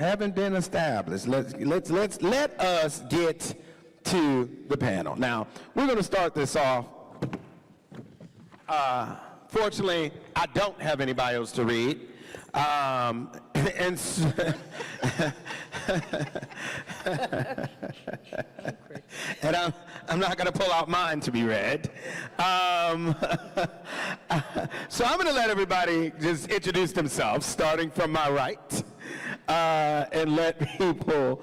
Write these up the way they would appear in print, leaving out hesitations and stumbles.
haven't been established, let us get to the panel. Now, we're going to start this off. Fortunately, I don't have any bios to read. And and I'm not going to pull out mine to be read. So I'm going to let everybody just introduce themselves, starting from my right, and let people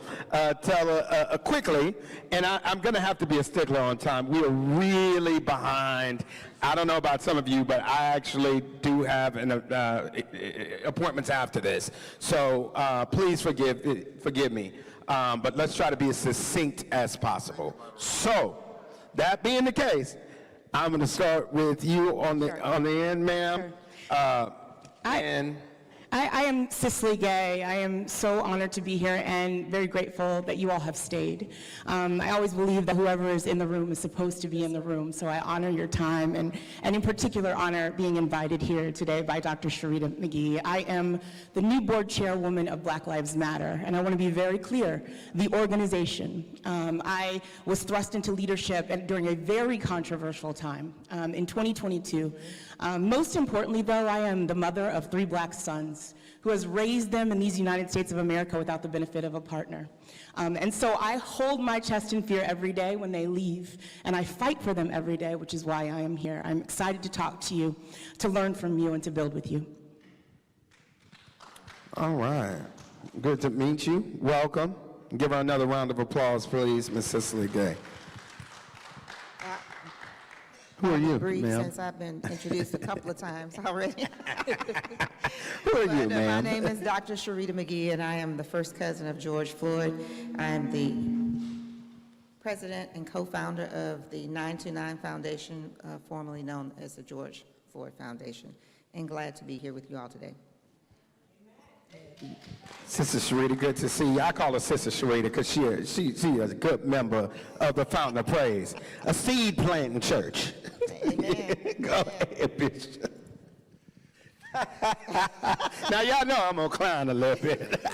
tell quickly. And I'm going to have to be a stickler on time. We are really behind. I don't know about some of you, but I actually do have appointments after this. So please forgive me. But let's try to be as succinct as possible. So, that being the case, I'm going to start with you on the end, ma'am. I am Cicely Gay. I am so honored to be here and very grateful that you all have stayed. I always believe that whoever is in the room is supposed to be in the room, so I honor your time and in particular honor being invited here today by Dr. Sharita McGee. I am the new board chairwoman of Black Lives Matter, and I want to be very clear, the organization. I was thrust into leadership during a very controversial time in 2022. Most importantly, though, I am the mother of 3 black sons who has raised them in these United States of America without the benefit of a partner. And so I hold my chest in fear every day when they leave, and I fight for them every day, which is why I am here. I'm excited to talk to you, to learn from you, and to build with you. All right. Good to meet you. Welcome. Give her another round of applause, please, Ms. Cicely Gay. Who are you, ma'am? Since I've been introduced a couple of times already. Who are you, ma'am? My name is Dr. Sharita McGee, and I am the first cousin of George Floyd. I am the president and co-founder of the 929 Foundation, formerly known as the George Floyd Foundation, and glad to be here with you all today. Sister Sharita, good to see you. I call her Sister Sharita because she is a good member of the Fountain of Praise, a seed planting church. Amen. Go ahead, Bishop. Now y'all know I'm gonna clown a little bit.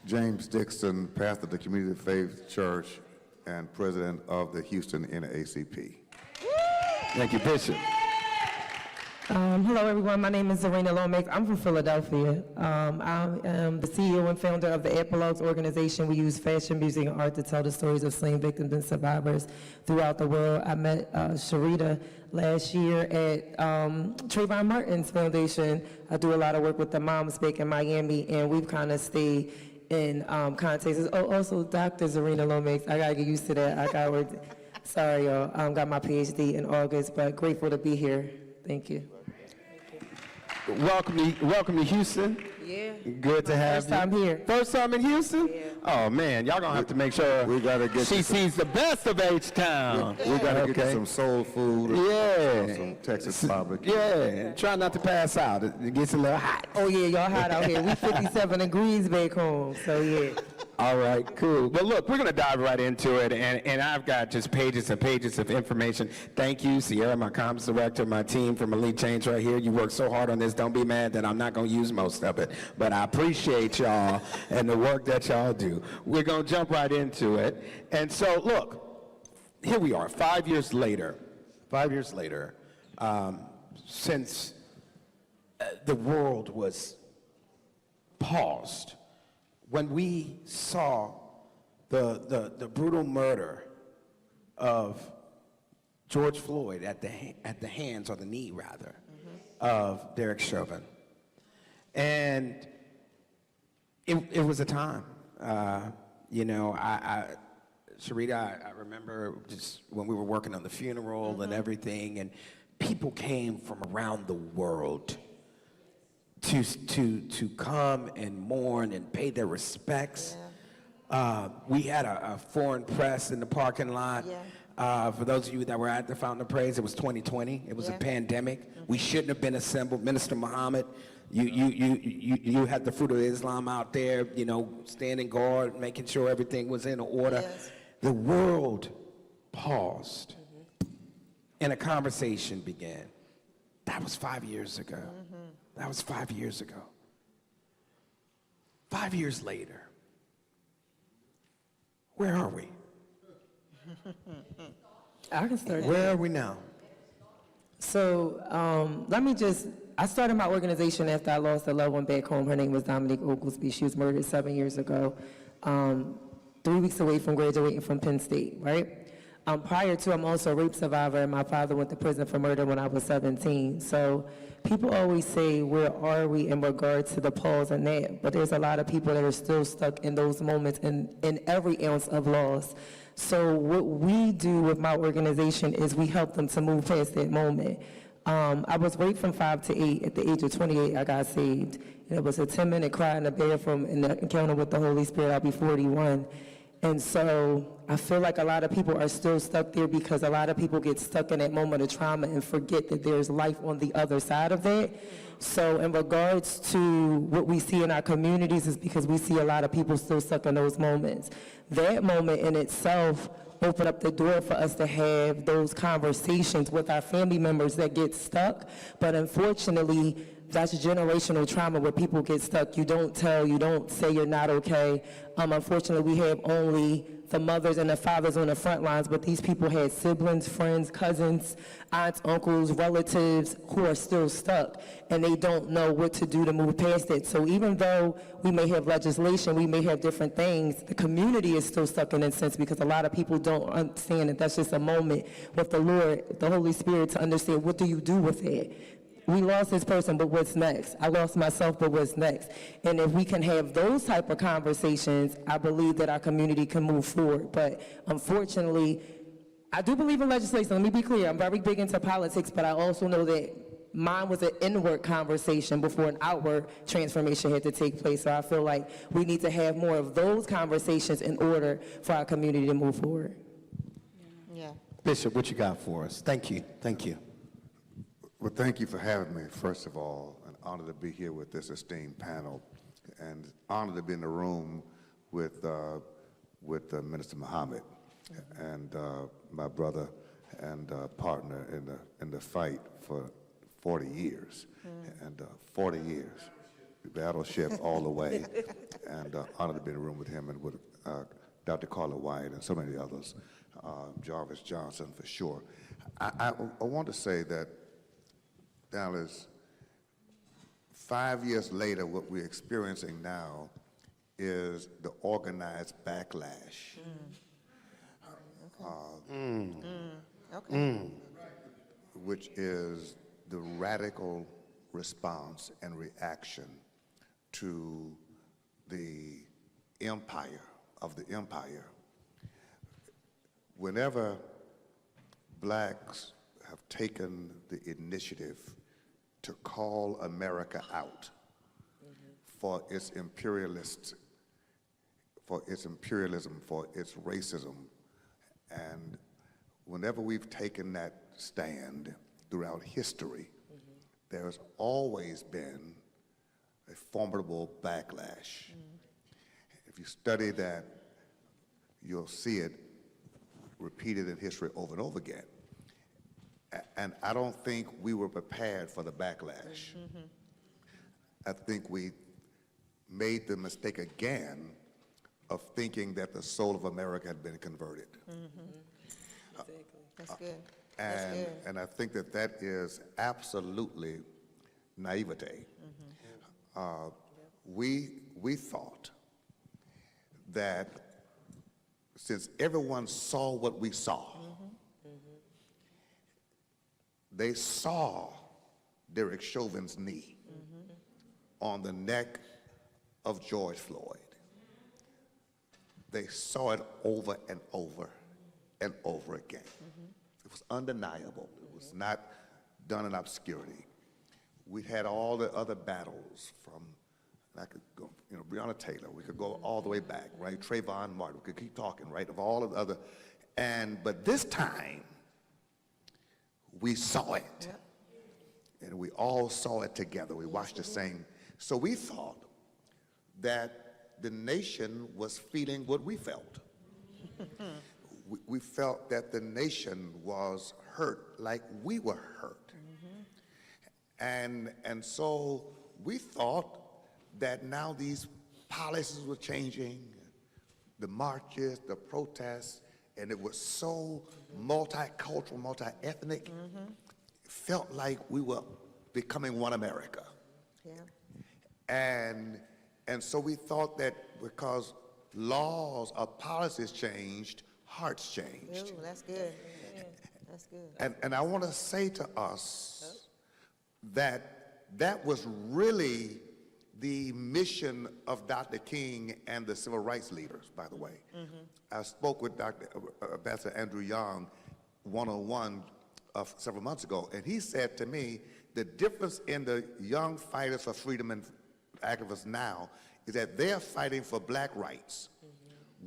James Dixon, pastor of the Community Faith Church and president of the Houston NAACP. Thank you, Bishop. Hello, everyone. My name is Zarina Lomax. I'm from Philadelphia. I am the CEO and founder of the Epilogues organization. We use fashion, music, and art to tell the stories of slain victims and survivors throughout the world. I met Sharita last year at Trayvon Martin's foundation. I do a lot of work with the Moms Bake in Miami, and we've kind of stayed in contact. Oh, also, Dr. Zarina Lomax. I got to get used to that. I got sorry, y'all. Got my PhD in August, but grateful to be here. Thank you. Welcome to Houston. Yeah. Good to have you. First time here. First time in Houston? Yeah. Oh man, y'all gonna have to make sure we gotta get she sees the best of H-Town. We gotta get you some soul food. Yeah. Some Texas barbecue. Yeah. Try not to pass out. It gets a little hot. Oh yeah, y'all hot out here. We 57 degrees back home, so yeah. All right, cool. Well, look, we're going to dive right into it, and I've got just pages and pages of information. Thank you, Sierra, my comms director, my team from Elite Change right here. You worked so hard on this. Don't be mad that I'm not going to use most of it, but I appreciate y'all and the work that y'all do. We're going to jump right into it. And so, look, here we are, 5 years later, since the world was paused, when we saw the brutal murder of George Floyd at the hands, or the knee rather, of Derek Chauvin. And it was a time. You know, Sharita, I remember just when we were working on the funeral and everything, and people came from around the world to come and mourn and pay their respects. Yeah. We had a foreign press in the parking lot. Yeah. For those of you that were at the Fountain of Praise, it was 2020. It was a pandemic. We shouldn't have been assembled. Minister Muhammad, you had the Fruit of Islam out there, you know, standing guard, making sure everything was in order. Yes. The world paused, and a conversation began. That was 5 years ago. That was 5 years ago. 5 years later, where are we? I can start. Where are we now? So I started my organization after I lost a loved one back home. Her name was Dominique Oglesby. She was murdered 7 years ago, 3 weeks away from graduating from Penn State, right? Prior to, I'm also a rape survivor, and my father went to prison for murder when I was 17. So people always say, where are we in regards to the pause and that? But there's a lot of people that are still stuck in those moments in every ounce of loss. So what we do with my organization is we help them to move past that moment. I was raped from 5 to 8. At the age of 28, I got saved. And it was a 10-minute cry in the bathroom and the encounter with the Holy Spirit. I'll be 41. And so I feel like a lot of people are still stuck there because a lot of people get stuck in that moment of trauma and forget that there's life on the other side of that. So in regards to what we see in our communities is because we see a lot of people still stuck in those moments. That moment in itself opened up the door for us to have those conversations with our family members that get stuck. But unfortunately, that's generational trauma where people get stuck. You don't tell, you don't say you're not okay. Unfortunately, we have only the mothers and the fathers on the front lines, but these people had siblings, friends, cousins, aunts, uncles, relatives who are still stuck, and they don't know what to do to move past it. So even though we may have legislation, we may have different things, the community is still stuck in a sense because a lot of people don't understand that that's just a moment with the Lord, the Holy Spirit, to understand what do you do with it. We lost this person, but what's next? I lost myself, but what's next? And if we can have those type of conversations, I believe that our community can move forward. But unfortunately, I do believe in legislation. Let me be clear. I'm very big into politics, but I also know that mine was an inward conversation before an outward transformation had to take place. So I feel like we need to have more of those conversations in order for our community to move forward. Yeah. Bishop, what you got for us? Thank you. Thank you. Well, thank you for having me, first of all. An honor to be here with this esteemed panel, and honor to be in the room with Minister Muhammad and my brother and partner in the fight for 40 years. And 40 years, battleship all the way. And honor to be in the room with him and with Dr. Carla White and so many others, Jarvis Johnson for sure. I want to say that Dallas, 5 years later, what we're experiencing now is the organized backlash. Which is the radical response and reaction to the empire of the empire. Whenever blacks have taken the initiative to call America out for its imperialism, for its racism, and whenever we've taken that stand throughout history, there has always been a formidable backlash. If you study that, you'll see it repeated in history over and over again. And I don't think we were prepared for the backlash. I think we made the mistake again of thinking that the soul of America had been converted. That's good. That's good. And I think that that is absolutely naivete. We thought that since everyone saw what we saw, they saw Derek Chauvin's knee on the neck of George Floyd. They saw it over and over and over again. It was undeniable. It was not done in obscurity. We had all the other battles from, I could go, Breonna Taylor, we could go all the way back, right? Trayvon Martin, we could keep talking, right? Of all of the other, but this time, we saw it. Yep. And we all saw it together. We watched the same. So we thought that the nation was feeling what we felt. We felt that the nation was hurt like we were hurt. And so we thought that now these policies were changing, the marches, the protests, and it was so multicultural, multi-ethnic. It felt like we were becoming one America. Yeah. And so we thought that because laws or policies changed, hearts changed. Ooh, that's good. That's good. And I want to say to us that that was really the mission of Dr. King and the civil rights leaders, by the way. I spoke with Dr. Ambassador Andrew Young one-on-one several months ago, and he said to me, the difference in the young fighters for freedom and activists now is that they're fighting for black rights.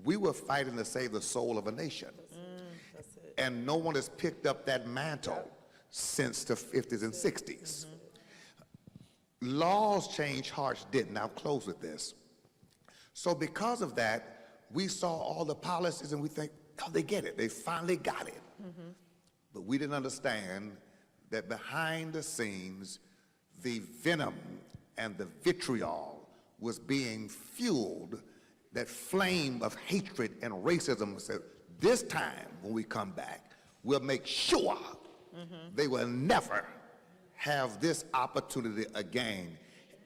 We were fighting to save the soul of a nation. And no one has picked up that mantle since the 50s and 60s. Laws changed, hearts didn't. I'll close with this. So because of that, we saw all the policies and we think, oh, they get it. They finally got it. But we didn't understand that behind the scenes, the venom and the vitriol was being fueled, that flame of hatred and racism. Said, this time when we come back, we'll make sure they will never have this opportunity again.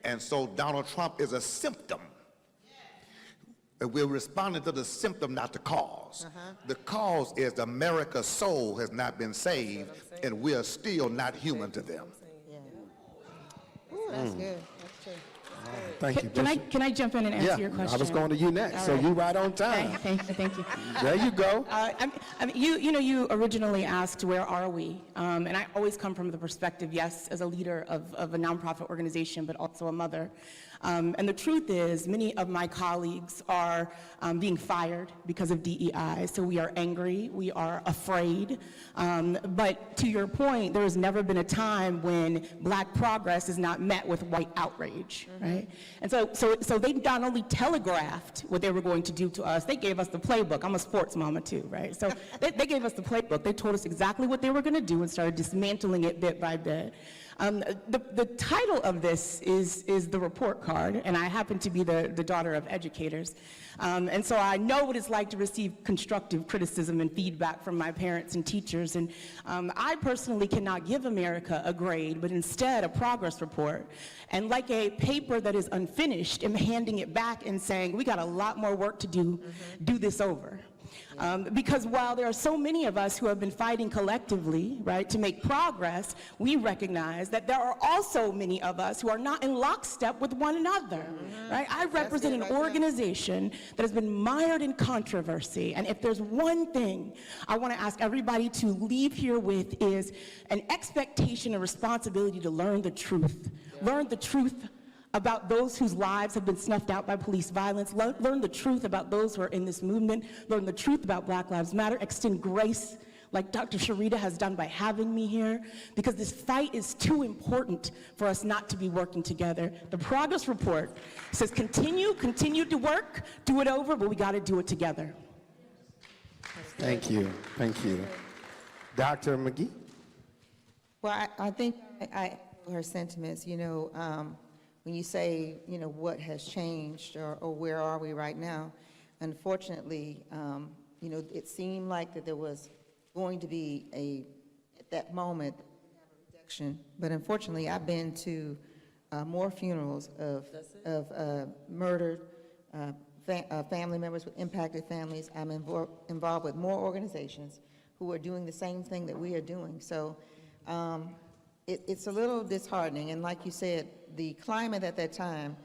And so Donald Trump is a symptom. And we're responding to the symptom, not the cause. The cause is America's soul has not been saved, and we are still not human to them. Yeah. Ooh, that's good. That's true. Thank you, Can Bishop. I jump in and answer your question? I was going to you next, All so right. you right on time. Thank you. There you go. You originally asked, where are we? And I always come from the perspective, yes, as a leader of a nonprofit organization, but also a mother. And the truth is, many of my colleagues are being fired because of DEI. So we are angry, we are afraid. But to your point, there has never been a time when black progress is not met with white outrage, right? And so they not only telegraphed what they were going to do to us, they gave us the playbook. I'm a sports mama too, right? So they gave us the playbook. They told us exactly what they were going to do and started dismantling it bit by bit. The title of this is the report card, and I happen to be the daughter of educators. And so I know what it's like to receive constructive criticism and feedback from my parents and teachers. And I personally cannot give America a grade, but instead a progress report. And like a paper that is unfinished, I'm handing it back and saying, we got a lot more work to do, do this over. Because while there are so many of us who have been fighting collectively, right, to make progress, we recognize that there are also many of us who are not in lockstep with one another, right? I represent an organization that has been mired in controversy, and if there's one thing I want to ask everybody to leave here with is an expectation and responsibility to learn the truth. Learn the truth about those whose lives have been snuffed out by police violence, learn the truth about those who are in this movement, learn the truth about Black Lives Matter, extend grace like Dr. Sharita has done by having me here, because this fight is too important for us not to be working together. The progress report says continue to work, do it over, but we got to do it together. Thank you. Dr. McGee? Well, I think I echo her sentiments, when you say, what has changed or where are we right now, unfortunately, it seemed like that there was going to be at that moment, reduction. But unfortunately, I've been to more funerals of murdered family members with impacted families. I'm involved with more organizations who are doing the same thing that we are doing. So it's a little disheartening. And like you said, the climate at that time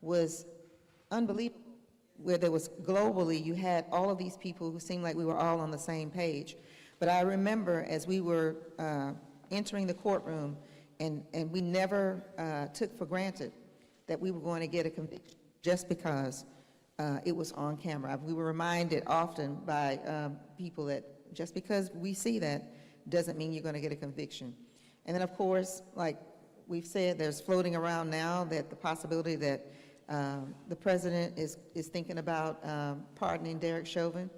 was unbelievable, where there was globally, you had all of these people who seemed like we were all on the same page. But I remember as we were entering the courtroom, and we never took for granted that we were going to get a conviction just because it was on camera. We were reminded often by people that just because we see that doesn't mean you're going to get a conviction. And then, of course, like we've said, there's floating around now that the possibility that the president is thinking about pardoning Derek Chauvin.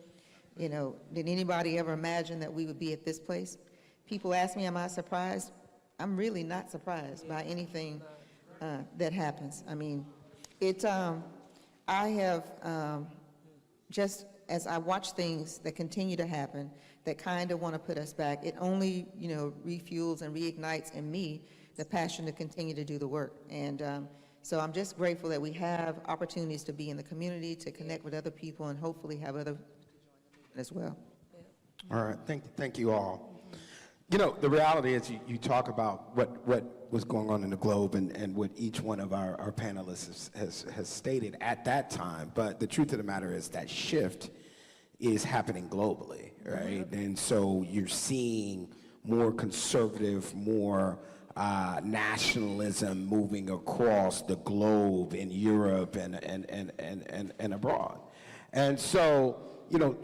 Did anybody ever imagine that we would be at this place? People ask me, am I surprised? I'm really not surprised by anything that happens. I mean, I have, just as I watch things that continue to happen, that kind of want to put us back, it only, refuels and reignites in me the passion to continue to do the work. And so I'm just grateful that we have opportunities to be in the community, to connect with other people, and hopefully have other as well. All right, thank you all. The reality is you talk about what was going on in the globe and what each one of our panelists has stated at that time, but the truth of the matter is that shift is happening globally, right? And so you're seeing more conservative, more nationalism moving across the globe in Europe and abroad. And so,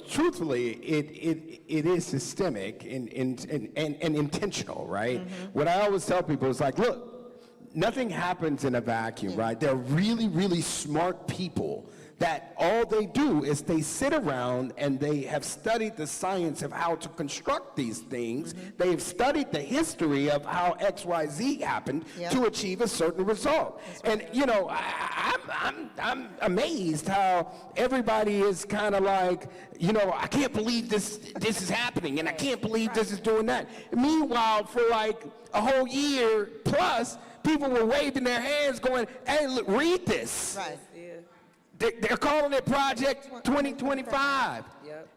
truthfully, it is systemic and intentional, right? What I always tell people is like, look, nothing happens in a vacuum, right? There are really, really smart people that all they do is they sit around and they have studied the science of how to construct these things. They've studied the history of how XYZ happened to achieve a certain result. And I'm amazed how everybody is kind of like, I can't believe this is happening, and I can't believe this is doing that. Meanwhile, for like a whole year plus, people were waving their hands going, hey, look, read this. Right. They're calling it Project 2025. Yep.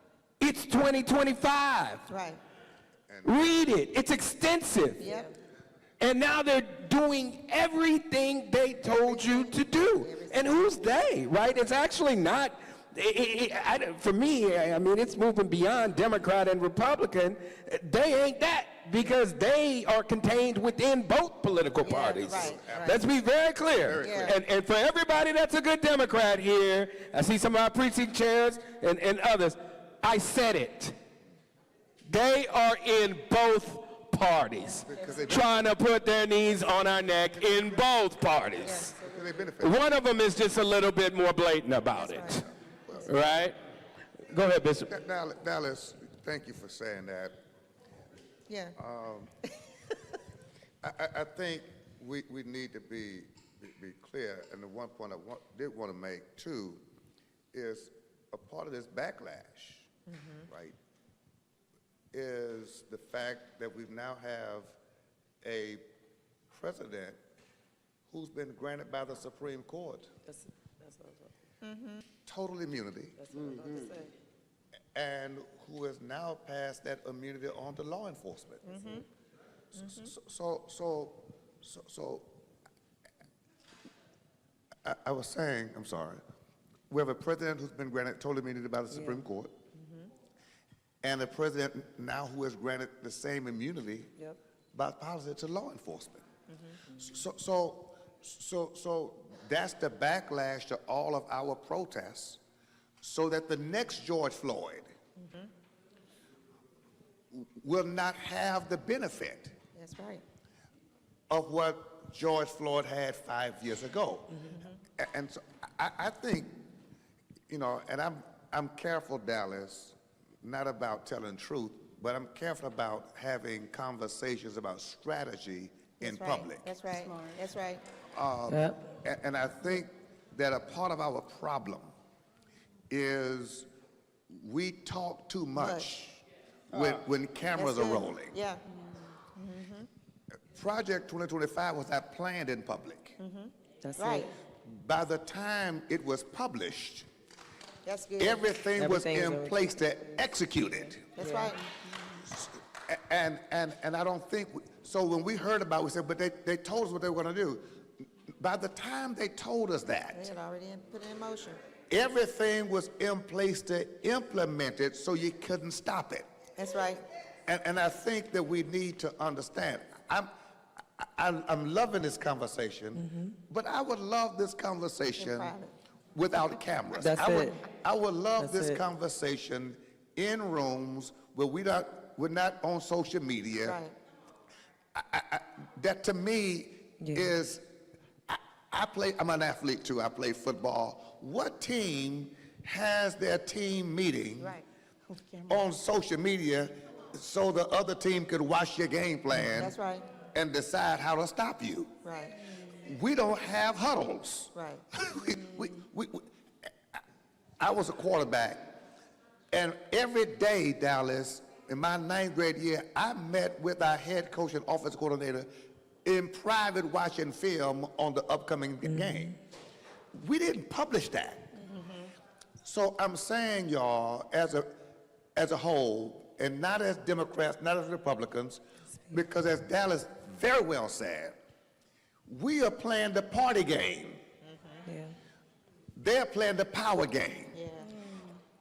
It's 2025. Right. Read it. It's extensive. Yep. And now they're doing everything they told you to do. And who's they, right? It's actually not, for me, I mean, it's moving beyond Democrat and Republican. They ain't that, because they are contained within both political parties. right. Let's be very clear. And for everybody that's a good Democrat here, I see some of our precinct chairs and others, I said it. They are in both parties, trying to put their knees on our neck in both parties. Because they benefit. One of them is just a little bit more blatant about it, right? Go ahead, Bishop. Dallas, thank you for saying that. Yeah. I think we need to be clear, and the one point I did want to make too is a part of this backlash, right, is the fact that we now have a president who's been granted by the Supreme Court That's what I was total immunity, about to say. and who has now passed that immunity on to law enforcement. So I was saying, I'm sorry, we have a president who's been granted total immunity by the Supreme Court, and a president now who has granted the same immunity Yep. by policy to law enforcement. So that's the backlash to all of our protests, so that the next George Floyd will not have the benefit That's right. of what George Floyd had 5 years ago. And so I think, and I'm careful, Dallas, not about telling truth, but I'm careful about having conversations about strategy in That's right. public. That's right. That's right. Yep. And I think that a part of our problem is we talk too much when cameras That's are good. rolling. Yeah. Project 2025 was not planned in public. That's Right. it. By the time it was published, That's good. everything was Everything was in already- place to execute it. That's right. And I don't think, so when we heard about it, we said, but they told us what they were going to do. By the time they told us They that, had already put it in motion. everything was in place to implement it so you couldn't stop it. That's right. And I think that we need to understand. I'm loving this conversation, but I would love this conversation In private. without cameras. That's it. I would love That's this it. conversation in rooms where we're not on social media. Right. That to me Yeah. is, I'm an athlete too, I play football. What team has their team meeting Right. on social media so the other team could watch your game plan That's right. and decide how to stop you? Right. We don't have huddles. Right. we, I was a quarterback, and every day, Dallas, in my 9th grade year, I met with our head coach and offensive coordinator in private watching film on the upcoming game. We didn't publish that. So I'm saying, y'all, as a whole, and not as Democrats, not as Republicans, because as Dallas very well said, we are playing the party game. Yeah. They're playing the power game. Yeah.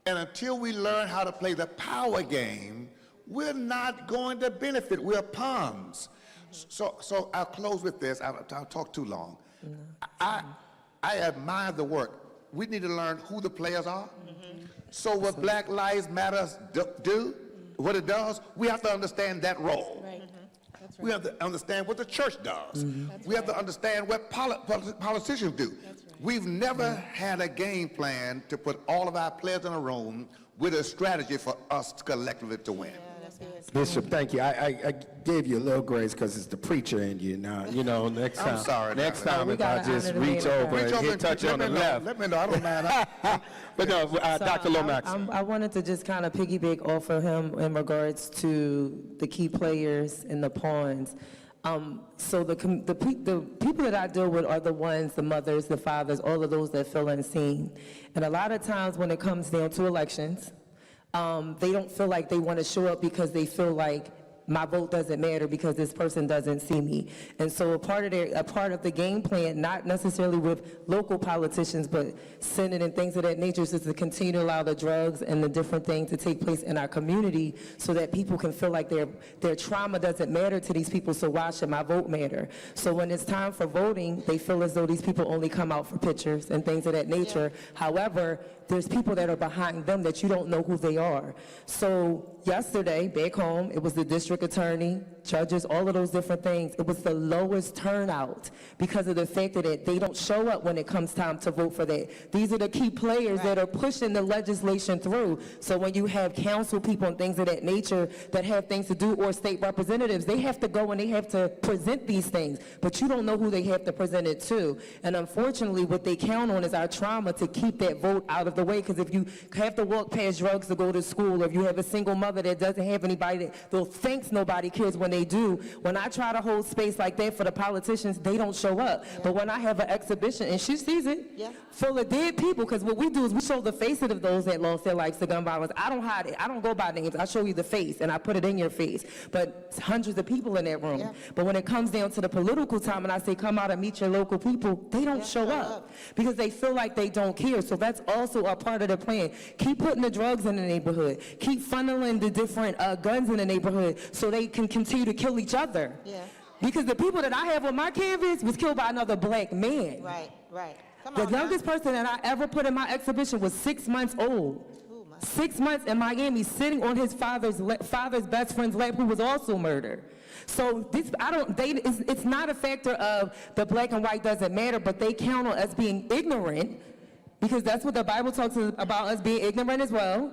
And until we learn how to play the power game, we're not going to benefit. We're pawns. So I'll close with this. I'll talk too long. I admire the work. We need to learn who the players are. So what Black Lives Matter do, what it does, we have to understand that role. Right. We have to understand what the church does. We have to understand what politicians do. We've never had a game plan to put all of our players in a room with a strategy for us collectively to win. Bishop, thank you. I gave you a little grace because it's the preacher in you now. You know, next time. I'm sorry, Next Dallas. time, we if I gotta just honor the reach man of over God. and hit touch you on the left. Let me know. I don't mind. But no, So Dr. Lomax. I wanted to just kind of piggyback off of him in regards to the key players and the pawns. So the people that I deal with are the ones, the mothers, the fathers, all of those that feel unseen. And a lot of times when it comes down to elections, they don't feel like they want to show up because they feel like my vote doesn't matter because this person doesn't see me. And so a part of the game plan, not necessarily with local politicians, but Senate and things of that nature, is to continue to allow the drugs and the different things to take place in our community so that people can feel like their trauma doesn't matter to these people, so why should my vote matter? So when it's time for voting, they feel as though these people only come out for pictures and things of that nature. However, there's people that are behind them that you don't know who they are. So yesterday, back home, it was the district attorney, judges, all of those different things. It was the lowest turnout because of the fact that they don't show up when it comes time to vote for that. These are the key players that are pushing the legislation through. So when you have council people and things of that nature that have things to do, or state representatives, they have to go and they have to present these things, but you don't know who they have to present it to. And unfortunately, what they count on is our trauma to keep that vote out of the way, because if you have to walk past drugs to go to school, or if you have a single mother that doesn't have anybody that thinks nobody cares when they do, when I try to hold space like that for the politicians, they don't show up. But when I have an exhibition, and she sees it, full of dead people, because what we do is we show the faces of those that lost their lives to gun violence. I don't hide it. I don't go by names. I show you the face, and I put it in your face. But it's hundreds of people in that room. But when it comes down to the political time, and I say come out and meet your local people, they don't show up because they feel like they don't care. So that's also a part of the plan. Keep putting the drugs in the neighborhood. Keep funneling the different guns in the neighborhood so they can continue to kill each other. Because the people that I have on my canvas was killed by another black man. Right. Come The on now. youngest person that I ever put in my exhibition was 6 months old. 6 months in Miami, sitting on his father's best friend's lap, who was also murdered. So this, it's not a factor of the black and white doesn't matter, but they count on us being ignorant, because that's what the Bible talks about, us being ignorant as well.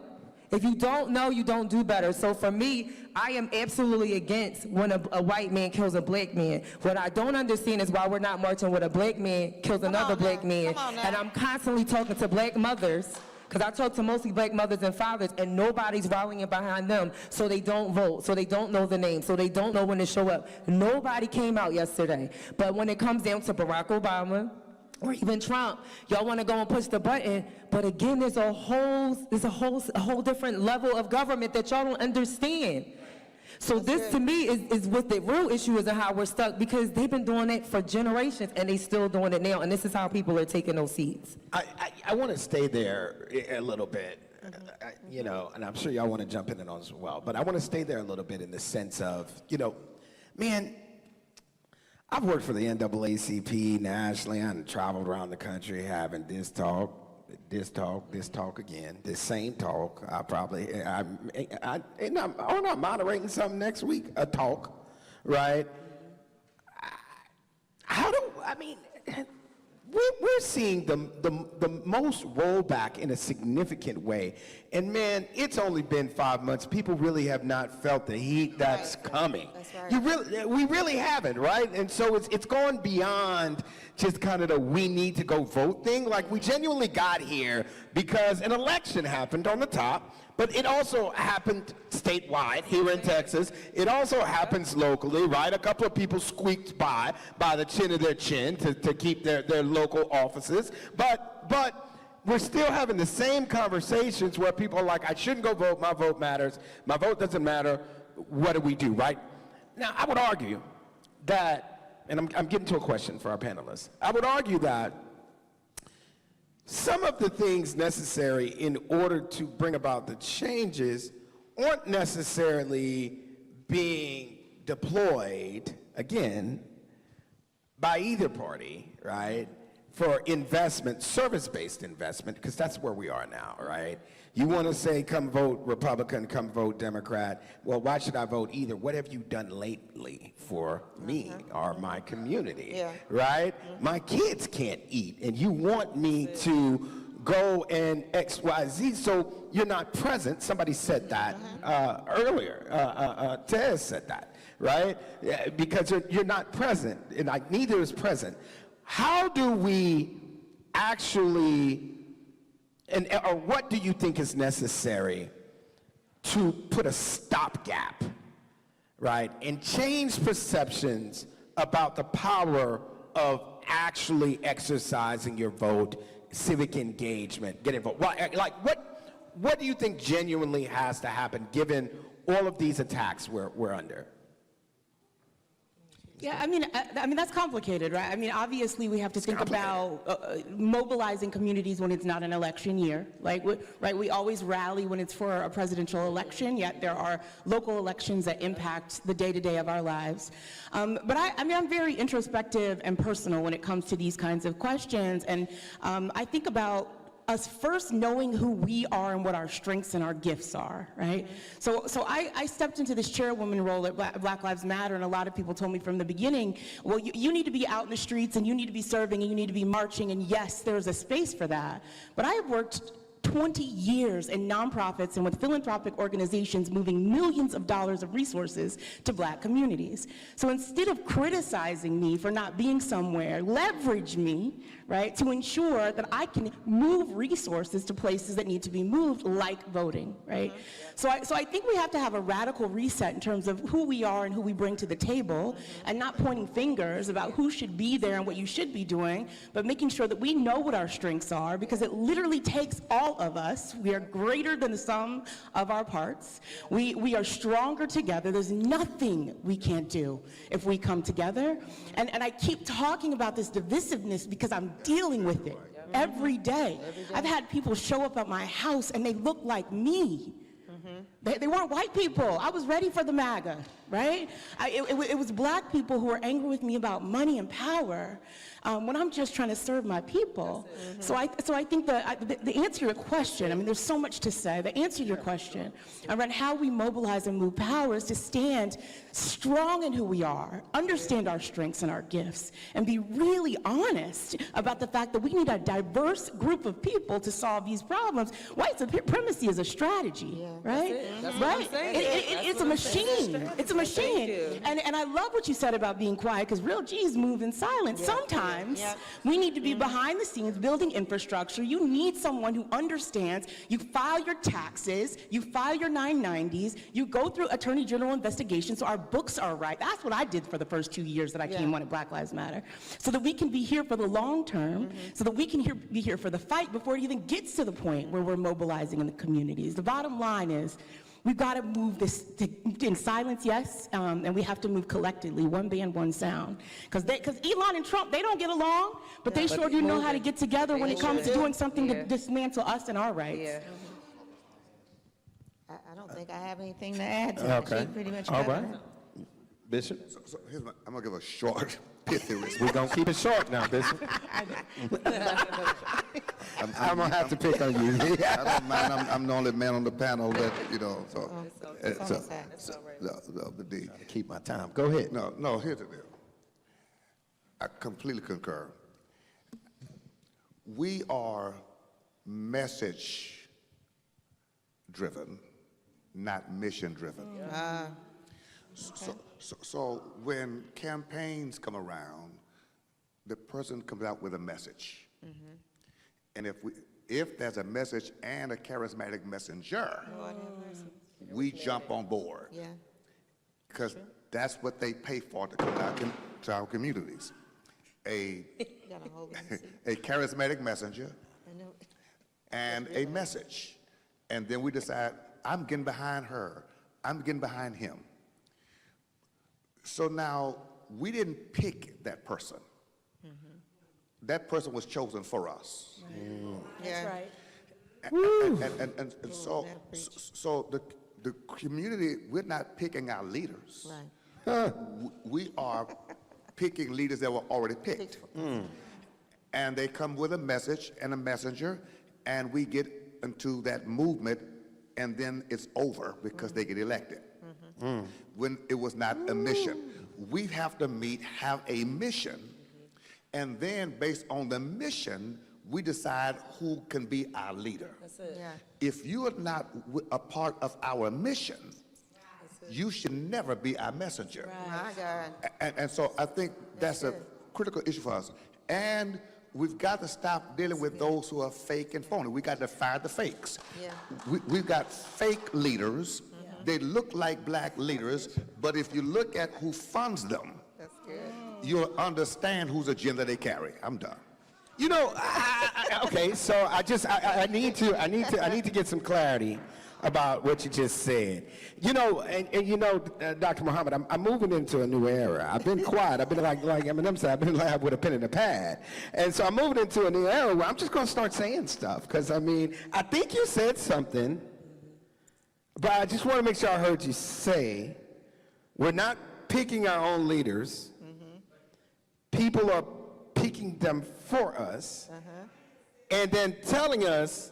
If you don't know, you don't do better. So for me, I am absolutely against when a white man kills a black man. What I don't understand is why we're not marching when a black man kills another black man. And I'm constantly talking to black mothers, because I talk to mostly black mothers and fathers, and nobody's rallying behind them, so they don't vote, so they don't know the name, so they don't know when to show up. Nobody came out yesterday. But when it comes down to Barack Obama, or even Trump, y'all want to go and push the button, but again, there's a whole different level of government that y'all don't understand. So this to me is what the real issue is, and how we're stuck, because they've been doing it for generations and they still doing it now, and this is how people are taking those seats. I want to stay there a little bit, you know, and I'm sure y'all want to jump in on as well, but I want to stay there a little bit in the sense of, you know, man, I've worked for the NAACP nationally. I've traveled around the country having this talk again, this same talk. I'm moderating something next week, a talk, right? We're seeing the most rollback in a significant way. And man, it's only been 5 months. People really have not felt the heat that's coming. That's right. We really haven't, right? And so it's gone beyond just kind of the we need to go vote thing. Like, we genuinely got here because an election happened on the top, but it also happened statewide here in Texas. It also happens locally, right? A couple of people squeaked by the chin of their chin to keep their local offices. But we're still having the same conversations where people are like, I shouldn't go vote, my vote matters, my vote doesn't matter, what do we do, right? Now, I would argue that, and I'm getting to a question for our panelists, I would argue that some of the things necessary in order to bring about the changes aren't necessarily being deployed, again, by either party, right? For investment, service-based investment, because that's where we are now, right? You want to say, come vote Republican, come vote Democrat. Well, why should I vote either? What have you done lately for me or my community, right? My kids can't eat, and you want me to go and X, Y, Z, so you're not present. Somebody said that earlier. Tez said that, right? Yeah, because you're not present, and neither is present. How do we actually, or what do you think is necessary to put a stopgap, right, and change perceptions about the power of actually exercising your vote, civic engagement, getting involved? Like, what do you think genuinely has to happen given all of these attacks we're under? Yeah, I mean that's complicated, right? I mean, obviously we have to think about mobilizing communities when it's not an election year. Like, we always rally when it's for a presidential election, yet there are local elections that impact the day-to-day of our lives. But I'm very introspective and personal when it comes to these kinds of questions, and I think about us first knowing who we are and what our strengths and our gifts are, right? So I stepped into this chairwoman role at Black Lives Matter, and a lot of people told me from the beginning, well, you need to be out in the streets, and you need to be serving, and you need to be marching, and yes, there's a space for that. But I have worked 20 years in nonprofits and with philanthropic organizations moving millions of dollars of resources to Black communities. So instead of criticizing me for not being somewhere, leverage me, right, to ensure that I can move resources to places that need to be moved, like voting, right? So I think we have to have a radical reset in terms of who we are and who we bring to the table, and not pointing fingers about who should be there and what you should be doing, but making sure that we know what our strengths are, because it literally takes all of us. We are greater than the sum of our parts. We are stronger together. There's nothing we can't do if we come together. And I keep talking about this divisiveness because I'm dealing with it every day. I've had people show up at my house and they look like me. They weren't white people. I was ready for the MAGA, right? It was Black people who were angry with me about money and power when I'm just trying to serve my people. So I think the answer to your question, I mean, there's so much to say. The answer to your question around how we mobilize and move power is to stand strong in who we are, understand our strengths and our gifts, and be really honest about the fact that we need a diverse group of people to solve these problems. White supremacy is a strategy, right? Right? It's a machine. It's a machine. And I love what you said about being quiet, because real G's move in silence. Sometimes we need to be behind the scenes building infrastructure. You need someone who understands. You file your taxes, you file your 990s, you go through Attorney General investigations so our books are right. That's what I did for the first 2 years that I came on at Black Lives Matter. So that we can be here for the long term, so that we can be here for the fight before it even gets to the point where we're mobilizing in the communities. The bottom line is, we've got to move this in silence, yes, and we have to move collectively, one band, one sound. Because Elon and Trump, they don't get along, but they sure do know how to get together when it comes to doing something to dismantle us and our rights. I don't think I have anything to add to that. She pretty much covered it. Bishop? So here's I'm gonna give a short, pithy response. We're going to keep it short now, Bishop. I'm going to have to pick on you. I don't mind. I'm the only man on the panel that, the D. Keep my time. Go ahead. No, here's the deal. I completely concur. We are message-driven, not mission-driven. So when campaigns come around, the person comes out with a message. And if there's a message and a charismatic messenger, we jump on board. Yeah. Because that's what they pay for to come out to our communities. A Gotta hold it and see. a charismatic messenger I know. and a message. And then we decide, I'm getting behind her, I'm getting behind him. So now, we didn't pick that person. That person was chosen for us. Yeah. right. And so the community, we're not picking our leaders. Right. We are picking leaders that were already picked. And they come with a message and a messenger, and we get into that movement, and then it's over because they get elected. When it was not a mission. We have to have a mission, and then based on the mission, we decide who can be our leader. Yeah. If you are not a part of our mission, you should never be our messenger. My God. And so I think that's a critical issue for us. And we've got to stop dealing with those who are fake and phony. We got to fire the fakes. Yeah. We've got fake leaders. They look like black leaders, but if you look at who funds them, That's good. you'll understand whose agenda they carry. I'm done. You know, okay, so I need to get some clarity about what you just said. You know, and you know, Dr. Muhammad, I'm moving into a new era. I've been quiet. I've been like Eminem said, I've been like with a pen and a pad. And so I'm moving into a new era where I'm just going to start saying stuff. Because, I mean, I think you said something, but I just want to make sure I heard you say, we're not picking our own leaders. People are picking them for us. And then telling us,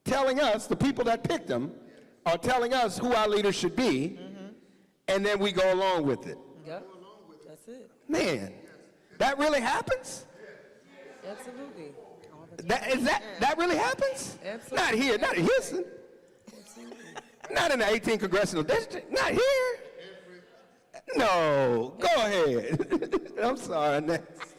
the people that picked them, are telling us who our leaders should be, and then we go along with it. Yep, that's it. Man, that really happens? Absolutely. That really happens? Absolutely. Not here, not in Houston. Not in the 18th Congressional District, not here. No, go ahead. I'm sorry, next.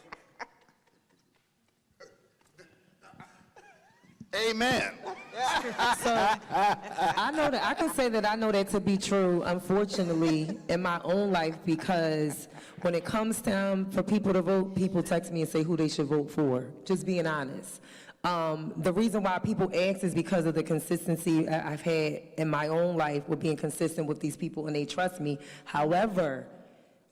Amen. I know that I can say that I know that to be true, unfortunately, in my own life, because when it comes time for people to vote, people text me and say who they should vote for, just being honest. The reason why people ask is because of the consistency I've had in my own life with being consistent with these people, and they trust me. However,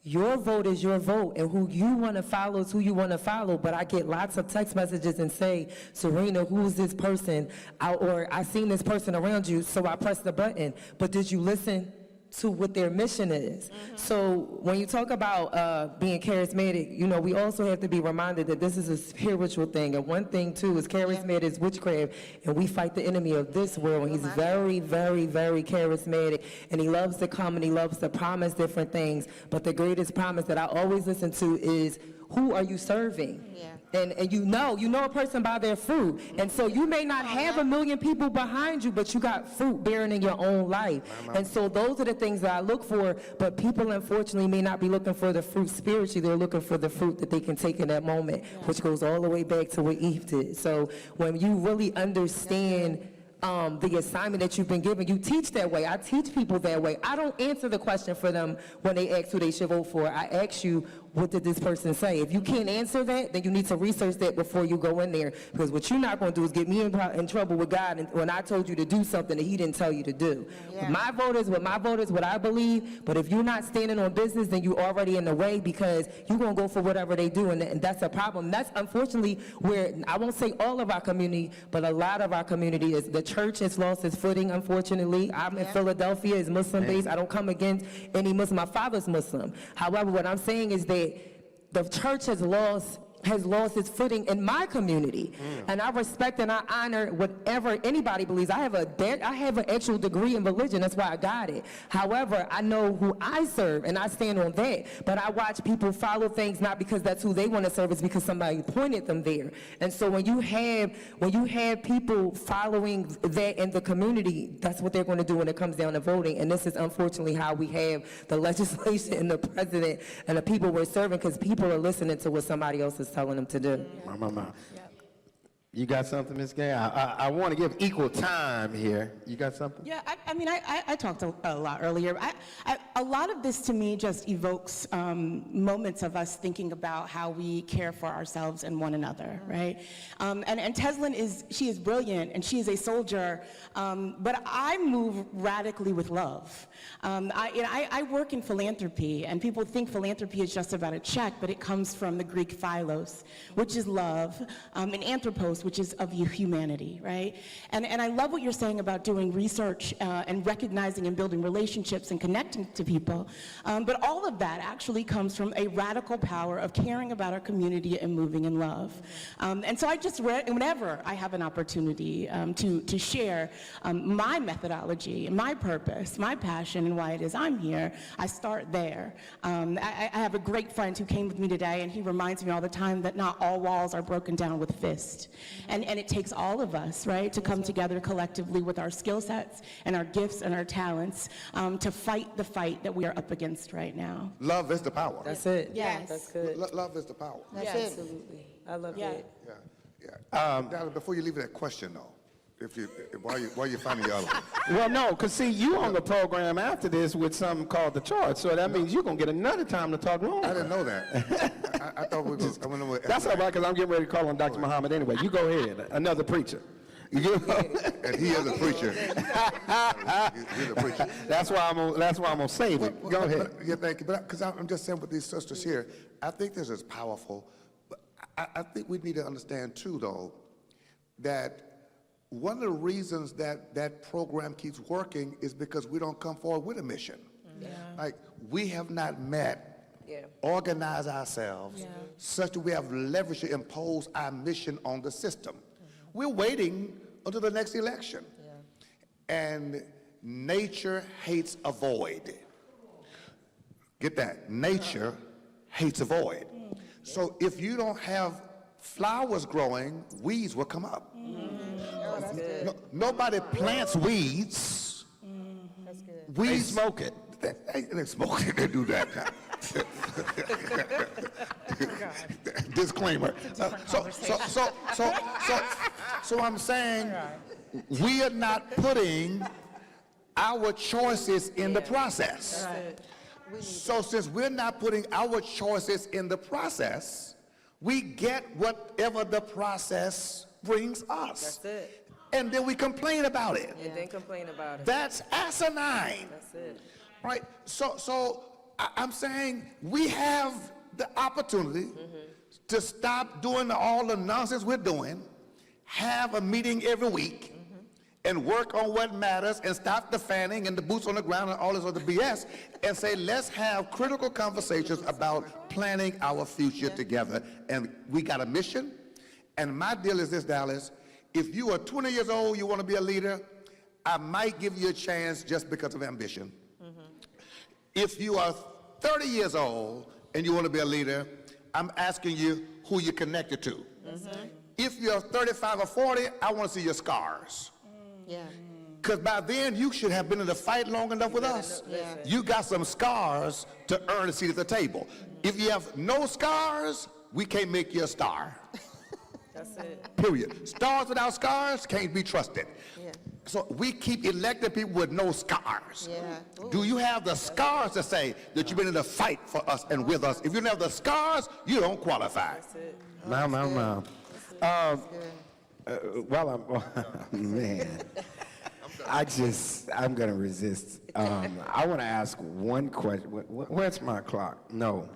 your vote is your vote, and who you want to follow is who you want to follow. But I get lots of text messages and say, Serena, who's this person? Or I seen this person around you, so I pressed the button. But did you listen to what their mission is? So when you talk about being charismatic, you know, we also have to be reminded that this is a spiritual thing. And one thing, too, is charismatic is witchcraft, and we fight the enemy of this world. And he's very, very, very charismatic, and he loves to come and he loves to promise different things. But the greatest promise that I always listen to is, who are you serving? Yeah. And you know a person by their fruit. And so you may not have 1 million people behind you, but you got fruit bearing in your own life. And so those are the things that I look for, but people unfortunately may not be looking for the fruit spiritually. They're looking for the fruit that they can take in that moment, which goes all the way back to what Eve did. So when you really understand the assignment that you've been given, you teach that way. I teach people that way. I don't answer the question for them when they ask who they should vote for. I ask you, what did this person say? If you can't answer that, then you need to research that before you go in there, because what you're not going to do is get me in trouble with God when I told you to do something that he didn't tell you to do. Yeah. My vote is what I believe, but if you're not standing on business, then you're already in the way, because you're going to go for whatever they do, and that's a problem. That's unfortunately where, I won't say all of our community, but a lot of our community is, the church has lost its footing, unfortunately. I'm in Philadelphia, it's Muslim-based. I don't come against any Muslim. My father's Muslim. However, what I'm saying is that the church has lost its footing in my community. And I respect and I honor whatever anybody believes. I have an actual degree in religion, that's why I got it. However, I know who I serve and I stand on that. But I watch people follow things not because that's who they want to serve, it's because somebody pointed them there. And so when you have people following that in the community, that's what they're going to do when it comes down to voting. And this is unfortunately how we have the legislation and the president and the people we're serving, because people are listening to what somebody else is telling them to do. My. You got something, Ms. Gay? I want to give equal time here. You got something? Yeah, I mean, I talked a lot earlier. A lot of this to me just evokes moments of us thinking about how we care for ourselves and one another, right? And Teslyn she is brilliant and she is a soldier, but I move radically with love. I work in philanthropy, and people think philanthropy is just about a check, but it comes from the Greek philos, which is love, and anthropos, which is of humanity, right? And I love what you're saying about doing research and recognizing and building relationships and connecting to people. But all of that actually comes from a radical power of caring about our community and moving in love. And so I just, whenever I have an opportunity to share my methodology, my purpose, my passion, and why it is I'm here, I start there. I have a great friend who came with me today, and he reminds me all the time that not all walls are broken down with fists. And it takes all of us, right, to come together collectively with our skill sets and our gifts and our talents to fight the fight that we are up against right now. Love is the power. That's it. Yes. That's good. Love is the power. That's Yes. it. Absolutely. I love Yeah. it. Yeah. Dallas, before you leave that question, though, while you're finding your other one. Well, no, because see, you on the program after this with something called The Charge, so that means you're going to get another time to talk longer. I didn't know that. I thought we were going to... That's all right, because I'm getting ready to call on Dr. Muhammad anyway. You go ahead, another preacher. You know? And he is a preacher. He's a preacher. That's why I'm gonna save it. Go ahead. Yeah, thank you. But because I'm just saying with these sisters here, I think this is powerful. But I think we need to understand too, though, that one of the reasons that program keeps working is because we don't come forward with a mission. Yeah. Like, we have not met, Yeah. organized ourselves such that we have leverage to impose our mission on the system. We're waiting until the next election. And nature hates a void. Get that? Nature hates a void. So if you don't have flowers growing, weeds will come up. Nobody plants weeds. That's good. They Weeds smoke it. They smoke it. They do that. Disclaimer. So I'm saying we are not putting our choices in the process. So since we're not putting our choices in the process, we get whatever the process brings us. That's it. And then we complain about it. And then complain about it. That's asinine. That's it. Right? So I'm saying we have the opportunity to stop doing all the nonsense we're doing, have a meeting every week, and work on what matters, and stop the fanning and the boots on the ground and all this other BS, and say, let's have critical conversations about planning our future together. And we got a mission. And my deal is this, Dallas. If you are 20 years old, you want to be a leader, I might give you a chance just because of ambition. If you are 30 years old and you want to be a leader, I'm asking you who you're connected to. If you're 35 or 40, I want to see your scars. Yeah. Because by then, you should have been in the fight long enough with us. Yeah. You got some scars to earn a seat at the table. If you have no scars, we can't make you a star. That's it. Period. Stars without scars can't be trusted. Yeah. So we keep electing people with no scars. Yeah. Do you have the scars to say that you've been in the fight for us and with us? If you don't have the scars, you don't qualify. That's it. No. Well, man, I'm gonna resist. I want to ask one question. Where's my clock? No,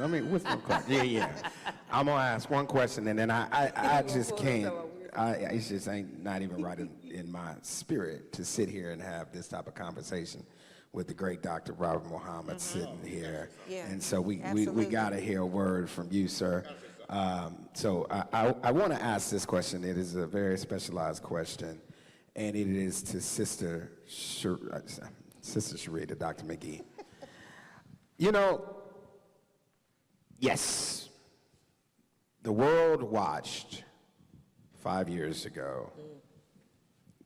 I mean, what's my clock? Yeah. I'm gonna ask one question, and then I just can't. It just ain't not even right in my spirit to sit here and have this type of conversation with the great Dr. Robert Muhammad sitting here. Yeah, And so we absolutely. got to hear a word from you, sir. So I want to ask this question. It is a very specialized question, and it is to Sister Sharita, Dr. McGee. You know, yes, the world watched 5 years ago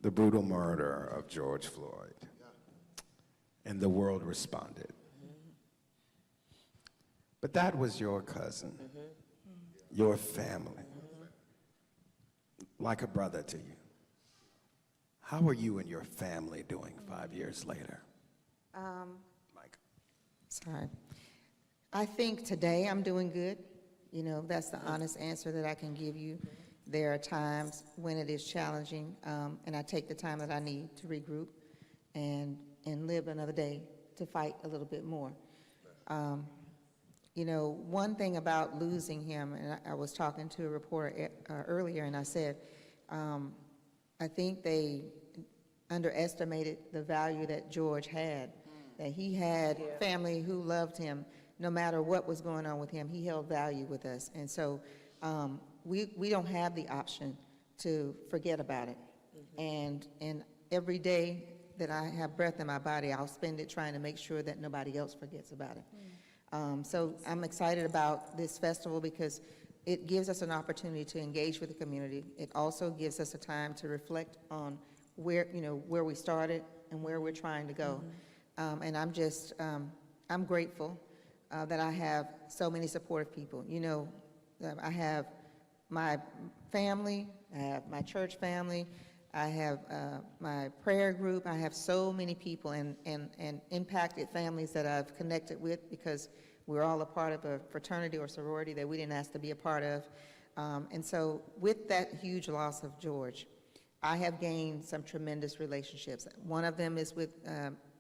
the brutal murder of George Floyd, and the world responded. But that was your cousin. your family, like a brother to you. How are you and your family doing 5 years later? Mike. Sorry. I think today I'm doing good. You know, that's the honest answer that I can give you. There are times when it is challenging, and I take the time that I need to regroup and live another day to fight a little bit more. You know, one thing about losing him, and I was talking to a reporter earlier, and I said, I think they underestimated the value that George had, that he had family who loved him. No matter what was going on with him, he held value with us. And so we don't have the option to forget about it. And every day that I have breath in my body, I'll spend it trying to make sure that nobody else forgets about it. So I'm excited about this festival because it gives us an opportunity to engage with the community. It also gives us a time to reflect on where, you know, where we started and where we're trying to go. And I'm just, I'm grateful that I have so many supportive people. You know, I have my family, I have my church family, I have my prayer group. I have so many people and impacted families that I've connected with because we're all a part of a fraternity or sorority that we didn't ask to be a part of. And so with that huge loss of George, I have gained some tremendous relationships. One of them is with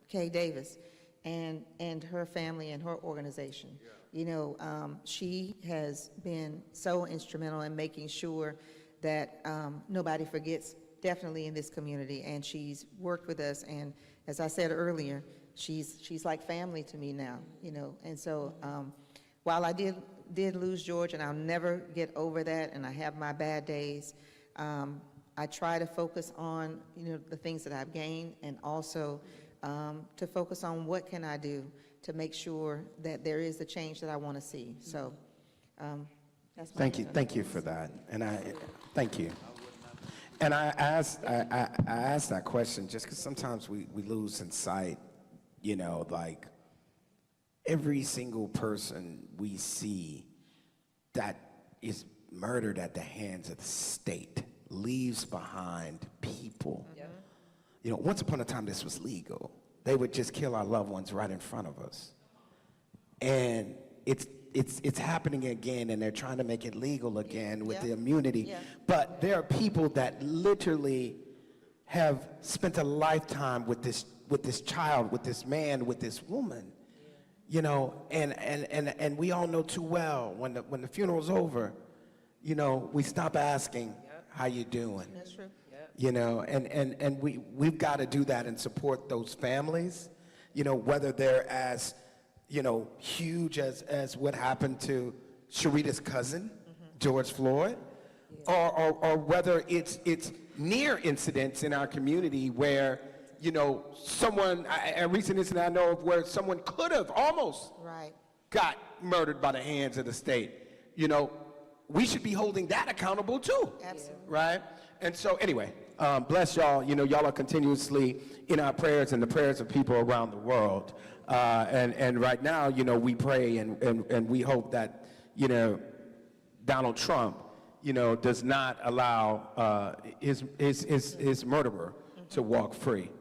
Kay Davis and her family and her organization. You know, she has been so instrumental in making sure that nobody forgets, definitely in this community, and she's worked with us, and as I said earlier, she's like family to me now, you know. And so while I did lose George, and I'll never get over that, and I have my bad days, I try to focus on, you know, the things that I've gained, and also to focus on what can I do to make sure that there is the change that I want to see. So that's my Thank you for that, and thank you. And I asked that question just because sometimes we lose in sight, you know, like every single person we see that is murdered at the hands of the state leaves behind people. You know, once upon a time this was legal. They would just kill our loved ones right in front of us. And it's happening again, and they're trying to make it legal again with the immunity. But there are people that literally have spent a lifetime with this child, with this man, with this woman. You know, and we all know too well when the funeral's over, you know, we stop asking how you doing. That's true. You know, and we've got to do that and support those families, you know, whether they're as, you know, huge as what happened to Sharita's cousin, George Floyd, or whether it's near incidents in our community where, you know, a recent incident I know of where someone could have almost got murdered by the hands of the state. You know, we should be holding that accountable too. Absolutely. Right? And so anyway, bless y'all. You know, y'all are continuously in our prayers and the prayers of people around the world. And right now, you know, we pray and we hope that, you know, Donald Trump, you know, does not allow his murderer to walk free.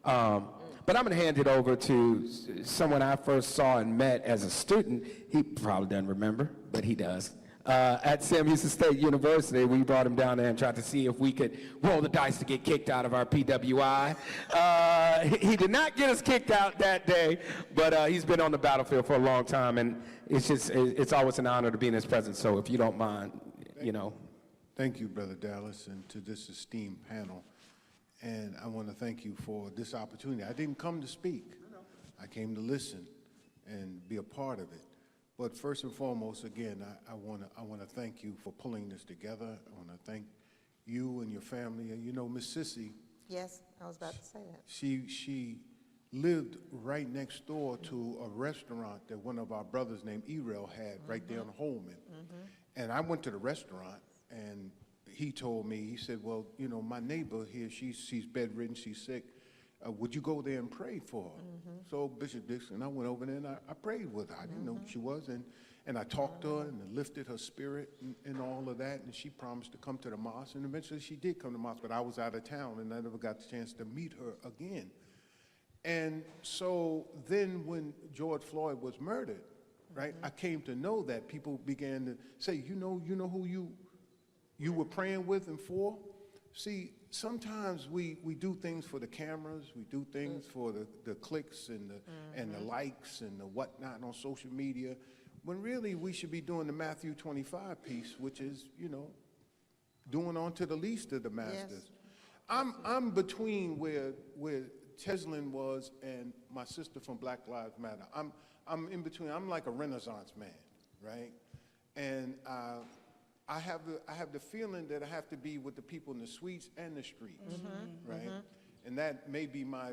But I'm going to hand it over to someone I first saw and met as a student. He probably doesn't remember, but he does. At Sam Houston State University, we brought him down there and tried to see if we could roll the dice to get kicked out of our PWI. He did not get us kicked out that day, but he's been on the battlefield for a long time, and it's always an honor to be in his presence. So if you don't mind, you know. Thank you, Brother Dallas, and to this esteemed panel. And I want to thank you for this opportunity. I didn't come to speak. I came to listen and be a part of it. But first and foremost, again, I want to thank you for pulling this together. I want to thank you and your family. And you know, Miss Sissy. Yes, I was about to say that. She lived right next door to a restaurant that one of our brothers named Erel had right there on Holman. And I went to the restaurant, and he told me, he said, well, you know, my neighbor here, she's bedridden, she's sick. would you go there and pray for her? So Bishop Dixon, I went over there and I prayed with her. I didn't know who she was, and I talked to her and lifted her spirit and all of that, and she promised to come to the mosque, and eventually she did come to the mosque, but I was out of town and I never got the chance to meet her again. And so then when George Floyd was murdered, right, I came to know that people began to say, you know who you were praying with and for? See, sometimes we do things for the cameras, we do things for the clicks and the likes and the whatnot on social media, when really we should be doing the Matthew 25 piece, which is, doing unto the least of the masters. I'm between where Teslin was and my sister from Black Lives Matter. I'm in between. I'm like a Renaissance man, right? And I have the feeling that I have to be with the people in the suites and the streets, right? And that may be my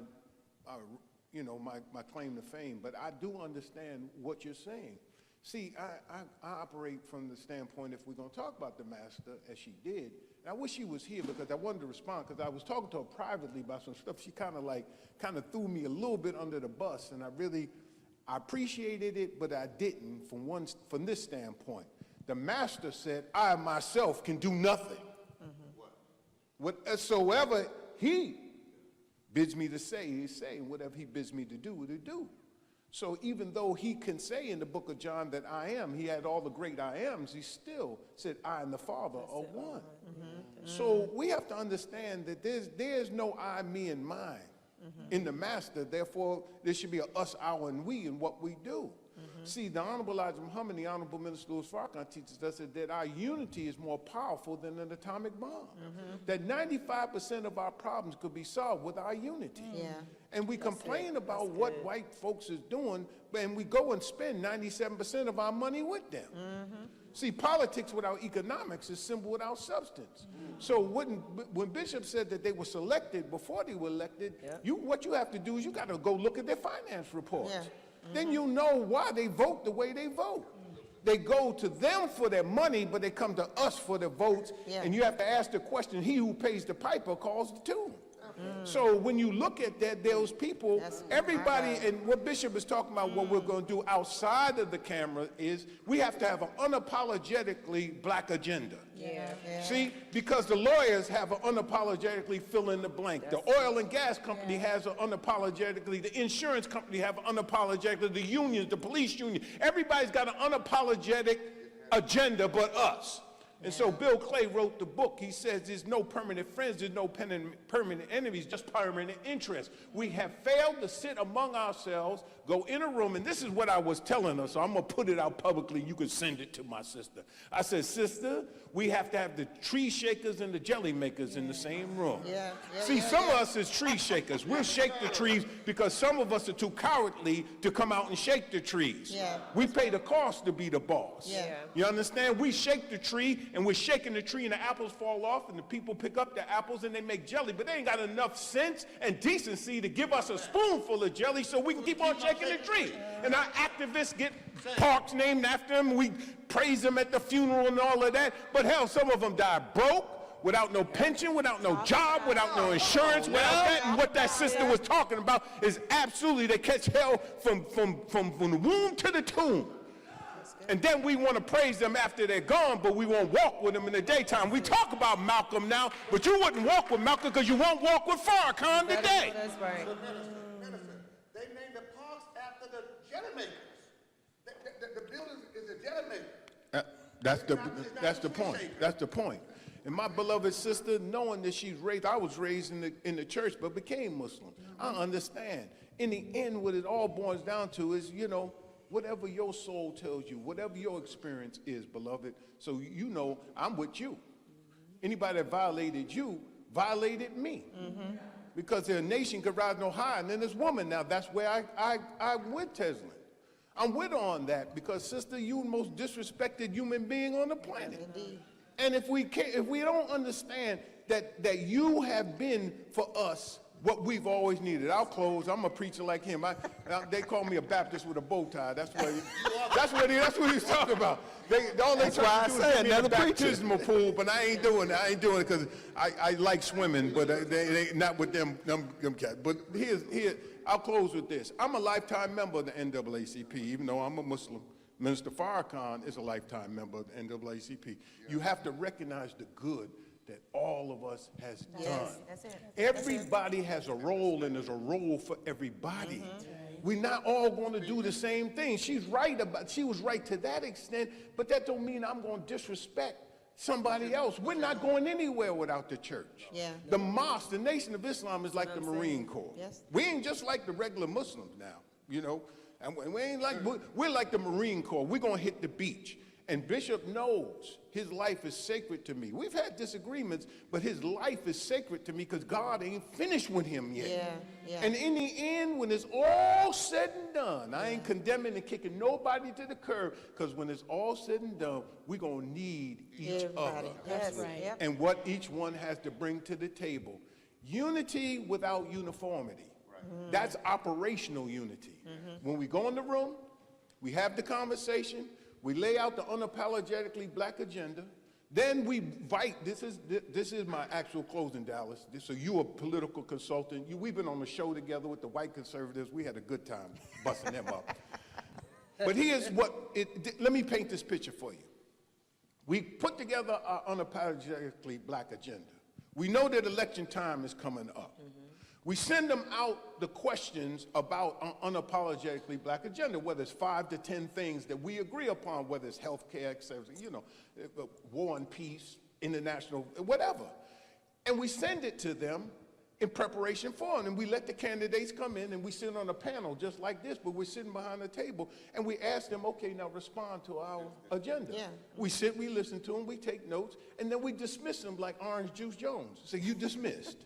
claim to fame. But I do understand what you're saying. See, I operate from the standpoint, if we're going to talk about the master, as she did, and I wish she was here because I wanted to respond, because I was talking to her privately about some stuff. She kind of threw me a little bit under the bus, and I appreciated it, but I didn't from this standpoint. The master said, I myself can do nothing. Whatsoever he bids me to say, he's saying. Whatever he bids me to do. So even though he can say in the book of John that I am, he had all the great I ams, he still said I and the Father are one. So we have to understand that there's no I, me, and mine in the master. Therefore, there should be a us, our, and we in what we do. See, the Honorable Elijah Muhammad, the Honorable Minister Louis Farrakhan teaches us that our unity is more powerful than an atomic bomb. That 95% of our problems could be solved with our unity. And we complain about what white folks is doing, and we go and spend 97% of our money with them. See, politics without economics is simple without substance. So when Bishop said that they were selected before they were elected, what you have to do is you got to go look at their finance reports. Then you know why they vote the way they vote. They go to them for their money, but they come to us for their votes. And you have to ask the question, he who pays the piper calls the tune. So when you look at that, those people, everybody, and what Bishop is talking about, what we're going to do outside of the camera is we have to have an unapologetically black agenda. See, because the lawyers have an unapologetically fill in the blank. The oil and gas company has an unapologetically, the insurance company have an unapologetically, the unions, the police union, everybody's got an unapologetic agenda but us. And so Bill Clay wrote the book. He says there's no permanent friends, there's no permanent enemies, just permanent interests. We have failed to sit among ourselves, go in a room, and this is what I was telling her, so I'm going to put it out publicly. You can send it to my sister. I said, sister, we have to have the tree shakers and the jelly makers in the same room. See, some of us is tree shakers. We'll shake the trees because some of us are too cowardly to come out and shake the trees. We pay the cost to be the boss. You understand? We shake the tree, and we're shaking the tree, and the apples fall off, and the people pick up the apples, and they make jelly, but they ain't got enough sense and decency to give us a spoonful of jelly so we can keep on shaking the tree. And our activists get parks named after them. We praise them at the funeral and all of that. But hell, some of them died broke, without no pension, without no job, without no insurance, without that. And what that sister was talking about is absolutely they catch hell from the womb to the tomb. And then we want to praise them after they're gone, but we won't walk with them in the daytime. We talk about Malcolm now, but you wouldn't walk with Malcolm because you won't walk with Farrakhan today. That's right. They named the parks after the jelly makers. The building is a jelly maker. That's the point. That's the point. And my beloved sister, knowing that she's raised, I was raised in the church, but became Muslim. I understand. In the end, what it all boils down to is, whatever your soul tells you, whatever your experience is, beloved, so you know I'm with you. Anybody that violated you violated me. Because their nation could rise no higher than this woman. Now, that's where I'm with Teslin. I'm with her on that because, sister, you the most disrespected human being on the planet. Indeed. And if we don't understand that you have been for us what we've always needed. I'll close. I'm a preacher like him. They call me a Baptist with a bow tie. That's what he's talking about. All they try to do is give me a baptismal pool, but I ain't doing it. I ain't doing it because I like swimming, but they not with them cats. But here, I'll close with this. I'm a lifetime member of the NAACP, even though I'm a Muslim. Minister Farrakhan is a lifetime member of the NAACP. You have to recognize the good that all of us has done. That's it. Everybody has a role, and there's a role for everybody. We're not all going to do the same thing. She was right to that extent, but that don't mean I'm going to disrespect somebody else. We're not going anywhere without the church. Yeah. The mosque, the Nation of Islam is like the Marine Corps. Yes. We ain't just like the regular Muslims now, you know. And we ain't like, we're like the Marine Corps. We're going to hit the beach. And Bishop knows his life is sacred to me. We've had disagreements, but his life is sacred to me because God ain't finished with him yet. Yeah. And in the end, when it's all said and done, I ain't condemning and kicking nobody to the curb, because when it's all said and done, we're going to need each Everybody. other. Yes. right. Yep. And what each one has to bring to the table. Unity without uniformity. That's operational unity. When we go in the room, we have the conversation, we lay out the unapologetically black agenda, then we invite, this is my actual closing, Dallas. So you're a political consultant. We've been on the show together with the white conservatives. We had a good time busting them up. But here's let me paint this picture for you. We put together our unapologetically black agenda. We know that election time is coming up. We send them out the questions about our unapologetically black agenda, whether it's 5 to 10 things that we agree upon, whether it's health care, war and peace, international, whatever. And we send it to them in preparation for them. And we let the candidates come in and we sit on a panel just like this, but we're sitting behind the table and we ask them, okay, now respond to our agenda. Yeah. We sit, we listen to them, we take notes, and then we dismiss them like Orange Juice Jones. So you dismissed.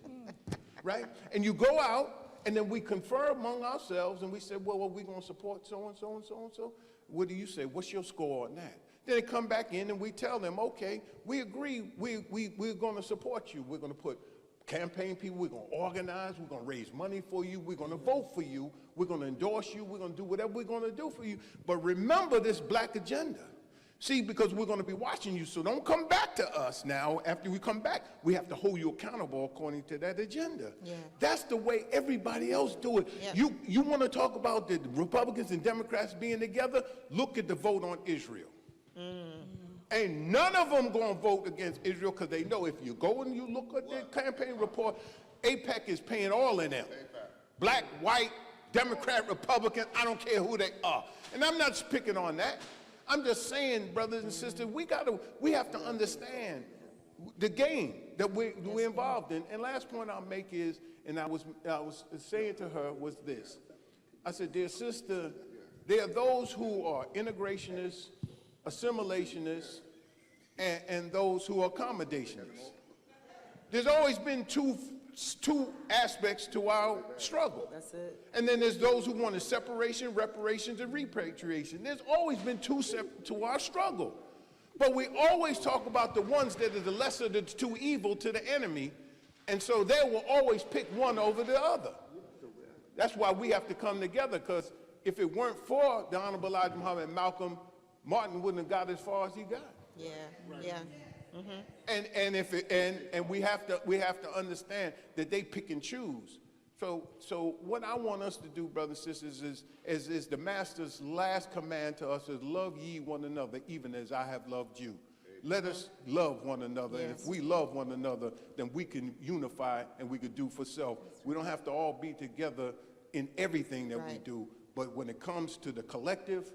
Right? And you go out, and then we confer among ourselves, and we say, well, are we going to support so-and-so and so-and-so? What do you say? What's your score on that? Then they come back in, and we tell them, okay, we agree, we're going to support you. We're going to put campaign people, we're going to organize, we're going to raise money for you, we're going to vote for you, we're going to endorse you, we're going to do whatever we're going to do for you. But remember this black agenda. See, because we're going to be watching you, so don't come back to us now. After we come back, we have to hold you accountable according to that agenda. Yeah. That's the way everybody else do it. Yeah. You want to talk about the Republicans and Democrats being together? Look at the vote on Israel. Ain't none of them going to vote against Israel because they know if you go and you look at the campaign report, AIPAC is paying all of them. Black, white, Democrat, Republican, I don't care who they are. And I'm not picking on that. I'm just saying, brothers and sisters, we have to understand the game that we're involved in. And last point I'll make is, and I was saying to her was this. I said, dear sister, there are those who are integrationists, assimilationists, and those who are accommodationists. There's always been two aspects to our struggle. That's it. And then there's those who wanted separation, reparations, and repatriation. There's always been two to our struggle. But we always talk about the ones that are the lesser of the two evil to the enemy, and so they will always pick one over the other. That's why we have to come together, because if it weren't for the Honorable Elijah Muhammad and Malcolm, Martin wouldn't have got as far as he got. Yeah. Yeah. And we have to understand that they pick and choose. So what I want us to do, brothers and sisters, is the Master's last command to us is love ye one another, even as I have loved you. Let us love one another. And if we love one another, then we can unify and we can do for self. We don't have to all be together in everything that we do. But when it comes to the collective,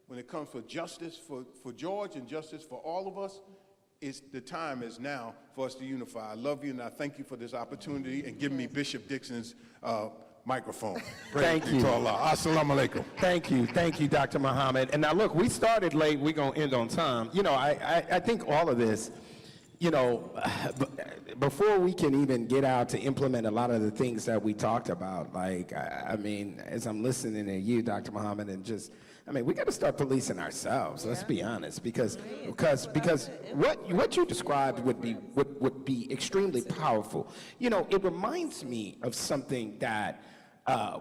when it comes for justice for George and justice for all of us, the time is now for us to unify. I love you, and I thank you for this opportunity and giving me Bishop Dixon's microphone. Thank you. To Allah. Assalamu alaikum. Thank you, Dr. Muhammad. And now look, we started late, we're going to end on time. You know, I think all of this, you know, before we can even get out to implement a lot of the things that we talked about, like, I mean, as I'm listening to you, Dr. Muhammad, and just I mean, we got to start policing ourselves. Let's be honest, because what you described would be extremely powerful. You know, it reminds me of something that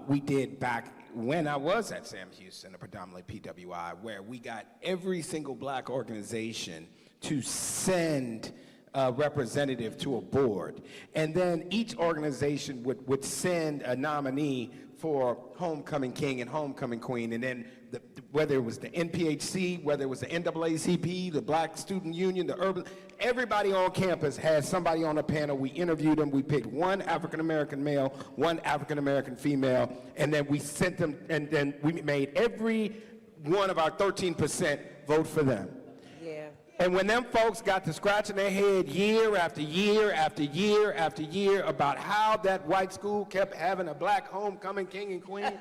we did back when I was at Sam Houston, a predominantly PWI, where we got every single black organization to send a representative to a board, and then each organization would send a nominee for homecoming king and homecoming queen, and then whether it was the NPHC, whether it was the NAACP, the Black Student Union, the Urban, everybody on campus had somebody on a panel. We interviewed them. We picked one African-American male, one African-American female, and then we sent them, and then we made every one of our 13% vote for them. And when them folks got to scratching their head year after year after year after year about how that white school kept having a black homecoming king and queen,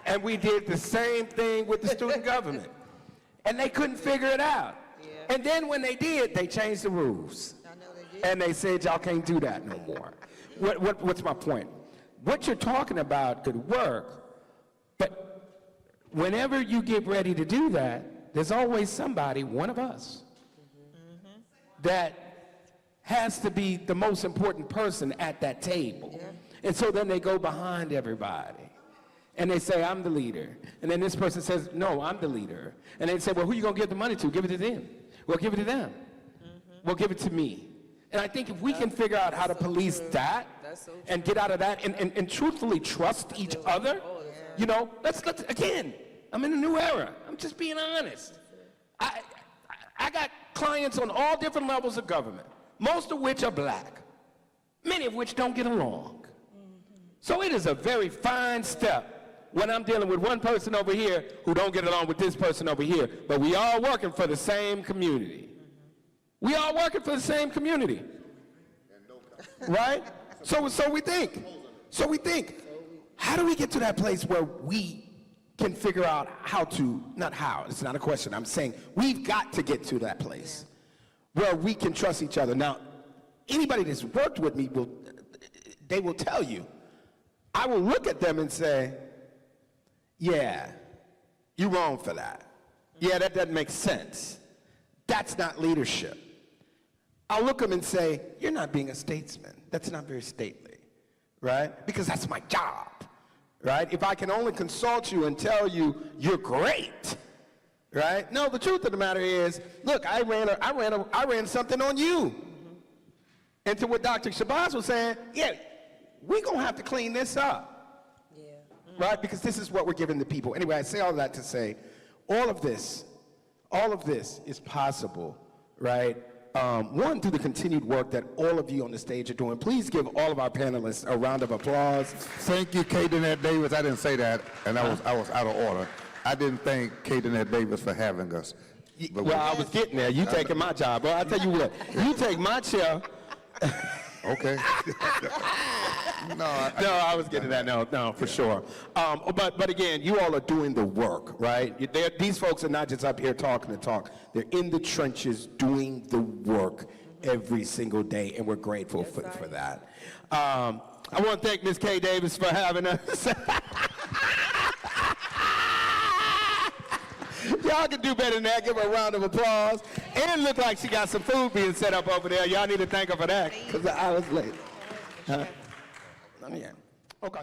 and we did the same thing with the student government, and they couldn't figure it out. And then when they did, they changed the rules, and they said y'all can't do that no more. What's my point? What you're talking about could work, but whenever you get ready to do that, there's always somebody, one of us, that has to be the most important person at that table. And so then they go behind everybody. And they say, I'm the leader. And then this person says, no, I'm the leader. And they say, well, who you going to give the money to? Give it to them. Well, give it to them. Well, give it to me. And I think if we can figure out how to police that and get out of that and truthfully trust each other, you know, let's again, I'm in a new era. I'm just being honest. I got clients on all different levels of government, most of which are black, many of which don't get along. So it is a very fine step when I'm dealing with one person over here who don't get along with this person over here, but we all working for the same community. We all working for the same community, right? So we think, how do we get to that place where we can figure out how to, not how, it's not a question, I'm saying we've got to get to that place where we can trust each other. Now, anybody that's worked with me, they will tell you, I will look at them and say, yeah, you're wrong for that. Yeah, that doesn't make sense. That's not leadership. I'll look at them and say, you're not being a statesman. That's not very stately, right? Because that's my job. Right? If I can only consult you and tell you you're great, right? No, the truth of the matter is, look, I ran something on you. And to what Dr. Shabazz was saying, yeah, we're gonna have to clean this up, right? Because this is what we're giving the people. Anyway, I say all that to say, all of this is possible, right? One, through the continued work that all of you on the stage are doing. Please give all of our panelists a round of applause. Thank you, Kay Danette Davis. I didn't say that, and I was out of order. I didn't thank Kay Danette Davis for having us. But well, I was getting there. You taking my job. Well, I'll tell you what, you take my chair. Okay. No, I was getting that. No, for sure. But again, you all are doing the work, right? These folks are not just up here talking the talk. They're in the trenches doing the work every single day, and we're grateful for that. I want to thank Ms. Kay Davis for having us. Y'all can do better than that. Give her a round of applause. And it looked like she got some food being set up over there. Y'all need to thank her for that, because I was late. Huh? Yeah. Okay.